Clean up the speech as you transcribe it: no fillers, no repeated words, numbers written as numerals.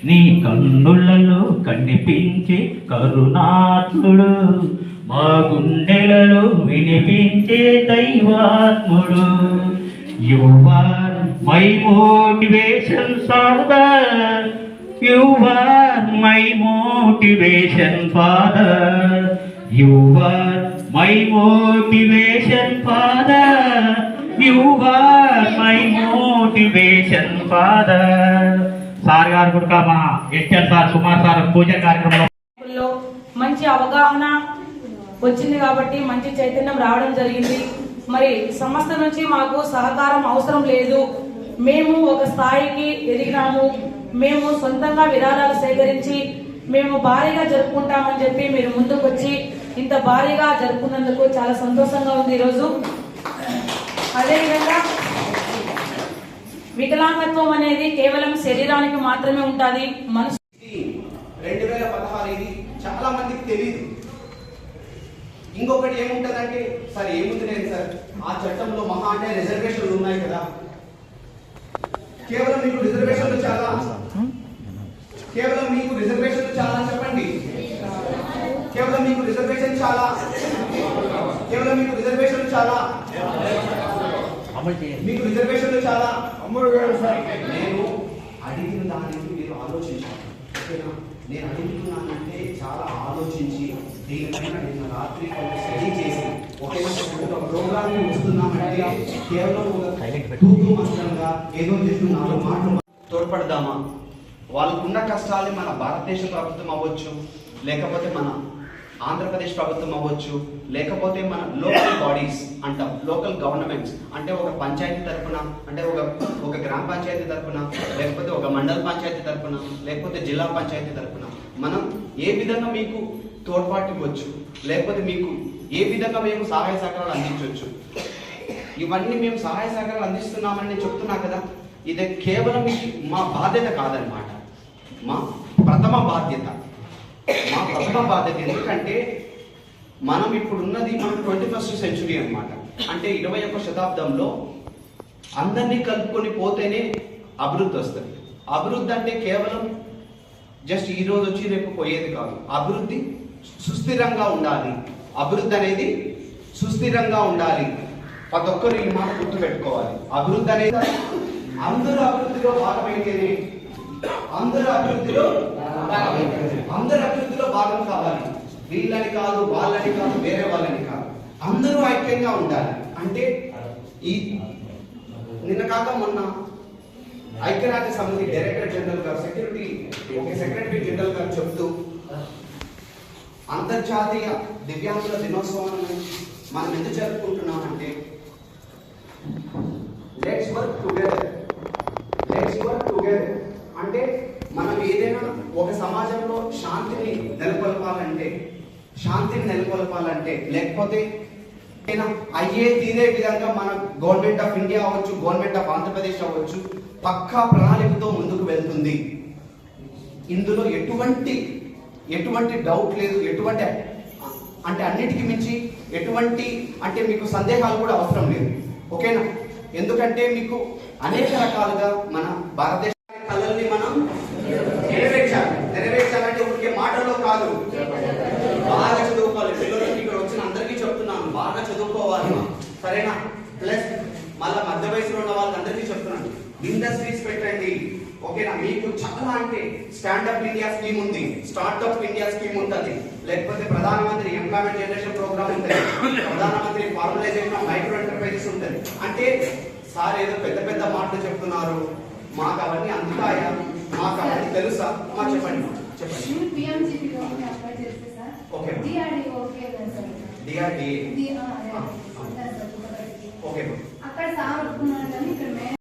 నీ కన్నులలో కనిపించే కరుణాత్ముడు, మా గుండెలలో వినిపించే దైవాత్ముడు. You are my motivation, Father. You are my motivation, Father. You are my motivation, Father. You are my motivation, Father. Sir గారు కూడా మా ఎస్ఎన్ సార్ కుమార్ సార్ పూజ కార్యక్రమంలో మంచి అవగాహన వచ్చింది కాబట్టి మంచి చైతన్యం రావడం జరిగింది. మరి సంస్థ నుంచి మాకు సహకారం అవసరం లేదు, మేము ఒక స్థాయికి ఎదిగినాము, మేము సొంతంగా విరాళాలు సేకరించి మేము భారీగా జరుపుకుంటామని చెప్పి మీరు ముందుకు వచ్చి ఇంత భారీగా జరుపుకున్నందుకు చాలా సంతోషంగా ఉంది ఈరోజు. అదేవిధంగా వికలాంగత్వం అనేది కేవలం శరీరానికి మాత్రమే ఉంటుంది, మనసు 2016 ఇది చాలా మందికి తెలియదు. ఇంకొకటి ఏముంటదంటే సార్ ఏముంది లేదు సార్, ఆ చట్టంలో మహా అంటే రిజర్వేషన్లు ఉన్నాయి కదా, కేవలం మీకు రిజర్వేషన్లు చాలా, కేవలం మీకు రిజర్వేషన్లు చాలా చెప్పండి, కేవలం మీకు రిజర్వేషన్ చాలా, కేవలం మీకు రిజర్వేషన్లు చాలా, మీకు రిజర్వేషన్లు చాలా. నేను అడిగిన దానికి మీరు ఆలోచించాలి, ఓకేనా? నేను అడుగుతున్నానంటే చాలా ఆలోచించి దీనిపైన నేను రాత్రి స్టడీ చేసి ఒక ప్రోగ్రామ్ వస్తున్నామంటే కేవలం తూతూ మంత్రంగా ఏదో చేస్తున్నాను మాటలు తోడ్పడదామా? వాళ్ళకున్న కష్టాలు మన భారతదేశ ప్రభుత్వం అవ్వచ్చు, లేకపోతే మన ఆంధ్రప్రదేశ్ ప్రభుత్వం అవ్వచ్చు, లేకపోతే మన లోకల్ బాడీస్ అంటాం, లోకల్ గవర్నమెంట్స్ అంటే ఒక పంచాయతీ తరఫున, అంటే ఒక గ్రామ పంచాయతీ తరఫున, లేకపోతే ఒక మండల పంచాయతీ తరఫున, లేకపోతే జిల్లా పంచాయతీ తరఫున మనం ఏ విధంగా మీకు తోడ్పాటు ఇవ్వచ్చు, లేకపోతే మీకు ఏ విధంగా మేము సహాయ సహకారాలు అందించవచ్చు, ఇవన్నీ మేము సహాయ సహకారాలు అందిస్తున్నామని నేను చెప్తున్నా కదా. ఇది కేవలం మా బాధ్యత కాదనమాట, మా ప్రథమ బాధ్యత. మా ప్రథమ బాధ్యత ఎందుకంటే మనం ఇప్పుడున్నది మనం 21st సెంచురీ అనమాట. అంటే 21వ శతాబ్దంలో అందరినీ కలుపుకొని పోతేనే అభివృద్ధి వస్తుంది. అభివృద్ధి అంటే కేవలం జస్ట్ ఈ రోజు వచ్చి రేపు పోయేది కాదు. అభివృద్ధి సుస్థిరంగా ఉండాలి. అభివృద్ధి అనేది సుస్థిరంగా ఉండాలి. ప్రతి ఒక్కరు ఈ మాట గుర్తు పెట్టుకోవాలి. అభివృద్ధి అనేది అందరూ అభివృద్ధిలో భాగమైతేనే, అందరూ అభివృద్ధిలో భాగం కావాలి. వీళ్ళని కాదు, వాళ్ళని కాదు, వేరే వాళ్ళని కాదు, అందరూ ఐక్యంగా ఉండాలి. అంటే ఈ నిన్న కాక మొన్న ఐక్యరాజ్య సమితి డైరెక్టర్ జనరల్ గారు సెక్రటరీ జనరల్ గారు చెప్తూ అంతర్జాతీయ దివ్యాంగుల దినోత్సవాన్ని మనం ఎందుకు జరుపుకుంటున్నామంటే లెట్స్ వర్క్ టుగెదర్ అంటే మనం ఏదైనా ఒక సమాజంలో శాంతిని నెలకొల్పాలంటే లేకపోతే అయ్యే తీరే విధంగా మన గవర్నమెంట్ ఆఫ్ ఇండియా అవ్వచ్చు, గవర్నమెంట్ ఆఫ్ ఆంధ్రప్రదేశ్ అవ్వచ్చు పక్కా ప్రణాళికతో ముందుకు వెళ్తుంది. ఇందులో ఎటువంటి డౌట్ లేదు, ఎటువంటి అంటే అన్నిటికీ మించి ఎటువంటి అంటే మీకు సందేహాలు కూడా అవసరం లేదు, ఓకేనా? ఎందుకంటే మీకు అనేక రకాలుగా మన భారతదేశ కళల్ని మనం నెరవేర్చాలంటే ఊరికే మాటల్లో కాదు, బాగా చదువుకోవాలి. పిల్లలకి ఇక్కడ వచ్చిన అందరికీ చెప్తున్నాను, బాగా చదువుకోవాలి, సరేనా? ప్లస్ మళ్ళీ మధ్య వయసులో ఉన్న వాళ్ళందరికీ చెప్తున్నాను, ఇండస్ట్రీస్ పెట్టండి, ఓకేనా? మీకు చాలా అంటే స్టాండప్ ఇండియా స్కీమ్ ఉంది, స్టార్ట్అప్ ఇండియా స్కీమ్ ఉంటుంది, లేకపోతే ప్రధానమంత్రి ఎంప్లాయ్మెంట్ జనరేషన్ ప్రోగ్రామ్ ఉంటుంది, ప్రధానమంత్రి ఫార్మలైజేషన్ ఆఫ్ మైక్రో ఎంటర్ప్రైజెస్ ఉంటుంది. అంటే సార్ ఏదో పెద్ద పెద్ద మాటలు చెప్తున్నారు, మాకు అవన్నీ అందుతాయా, మాకు అవన్నీ తెలుసా? మాకు చెప్పండి. Okay DRDA okay.